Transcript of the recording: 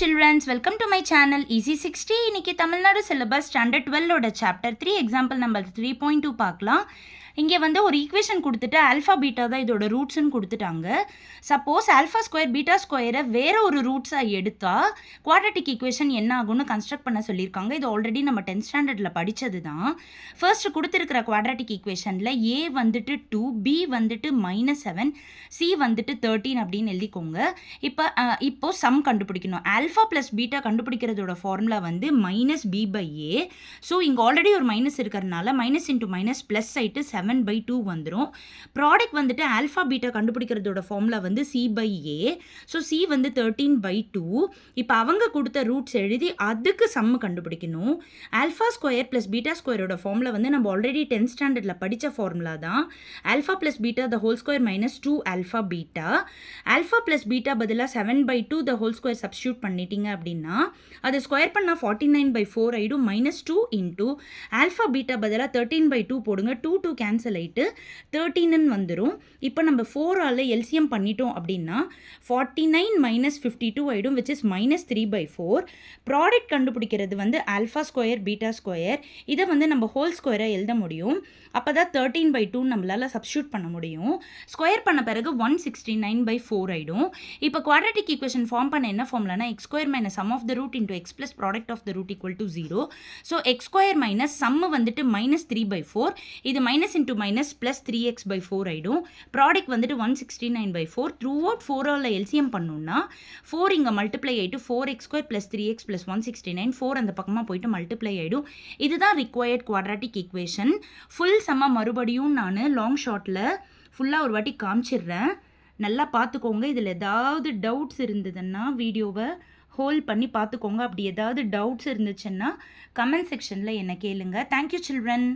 childrens, welcome to my channel Easy 60. இன்னைக்கு Tamil Nadu syllabus standard 12 ஓட chapter 3 example number 3.2 பார்க்கலாம். இங்கே வந்து ஒரு ஈக்குவேஷன் கொடுத்துட்டு ஆல்ஃபா பீட்டா தான் இதோட ரூட்ஸ்ன்னு கொடுத்துட்டாங்க. சப்போஸ் ஆல்ஃபா ஸ்கொயர் பீட்டா ஸ்கொயரை வேற ஒரு ரூட்ஸாக எடுத்தால் குவாட்ரட்டிக் ஈக்குவேஷன் என்ன ஆகும்னு கன்ஸ்ட்ரக்ட் பண்ண சொல்லியிருக்காங்க. இது ஆல்ரெடி நம்ம 10th ஸ்டாண்டர்டில் படித்தது தான். ஃபர்ஸ்ட் கொடுத்துருக்கிற குவாட்ரட்டிக் ஈக்குவேஷனில் ஏ வந்துட்டு 2, பி வந்துட்டு -7, சி வந்துட்டு 13 அப்படின்னு எழுதிக்கோங்க. இப்போ சம் கண்டுபிடிக்கணும். ஆல்ஃபா ப்ளஸ் பீட்டா கண்டுபிடிக்கிறதோட ஃபார்முலா வந்து -b/a. ஸோ இங்கே ஆல்ரெடி ஒரு மைனஸ் இருக்கிறதுனால மைனஸ் இன்ட்டு மைனஸ் ப்ளஸ் ஆகிட்டு 7/2 வந்துடும். ப்ராடக்ட் வந்துட்டு ஆல்ஃபா பீட்டா கண்டுபிடிக்கிறதோட ஃபார்முலா வந்து c/a. ஸோ c வந்து 13/2. இப்போ அவங்க கொடுத்த ரூட்ஸ் எழுதி அதுக்கு சம்மு கண்டுபிடிக்கணும். ஆல்ஃபா ஸ்கொயர் ப்ளஸ் பீட்டா ஸ்கொயரோட ஃபார்முலா வந்து நம்ம ஆல்ரெடி 10th ஸ்டாண்டர்டில் படித்த ஃபார்முலா தான். Alpha plus beta the whole square -2 alpha beta. Alpha plus beta பதிலாக 7/2 த ஹோல் ஸ்கொயர் சப்ஸ்டியூட் பண்ணிட்டீங்க அப்படின்னா அது ஸ்கொயர் பண்ணால் 49/4 ஆகிடும். -2 இன்ட்டு ஆல்ஃபா பீட்டா பதிலாக 13/2 போடுங்க. 2 கேன்சல் ஆகிட்டு 13ன்னு வந்துடும். இப்போ நம்ம 4ஆல் எல்சிஎம் பண்ணிட்டோம் அப்படின்னா 49 - 52 ஆகிடும், விச் இஸ் -3/4. ப்ராடக்ட் கண்டுபிடிக்கிறது வந்து ஆல்ஃபா ஸ்கொயர் பீட்டா ஸ்கொயர். இதை வந்து நம்ம ஹோல் ஸ்கொயராக எழுத முடியும். அப்போ தான் 13/2 நம்மளால் சப்ஸ்டியூட் பண்ண முடியும். ஸ்கொயர் பண்ண பிறகு 169/4 ஆகிடும். இப்போ குவாட்ரட்டிக் ஈக்குவேஷன் ஃபார்ம் பண்ண என்ன ஃபார்முலானா x² - sum of the root into x plus product of the root equal to 0. So x² minus sum வந்துட்டு -3/4. இது minus into minus plus 3x/4 ஆகிடும். ப்ராடக்ட் வந்துட்டு 169/4. த்ரூ அவுட் 4ஆல் எல்சிஎம் பண்ணோம்னா 4 இங்கே மல்டிப்ளை ஆகிட்டு 4x² + 3x + 169. 4 அந்த பக்கமாக போயிட்டு மல்டிப்ளை ஆகிடும். இதுதான் ரிக்வயர்ட் குவாட்ராட்டிக் ஈக்குவேஷன். ஃபுல் சம்மாக மறுபடியும் நான் லாங் ஷார்ட்டில் ஃபுல்லாக ஒரு வாட்டி காமிச்சிடுறேன். நல்லா பார்த்துக்கோங்க. இதில் ஏதாவது டவுட்ஸ் இருந்ததுன்னா வீடியோவை ஹோல்ட் பண்ணி பார்த்துக்கோங்க. அப்படி ஏதாவது டவுட்ஸ் இருந்துச்சுன்னா கமெண்ட் செக்ஷனில் என்ன கேளுங்க. Thank you children.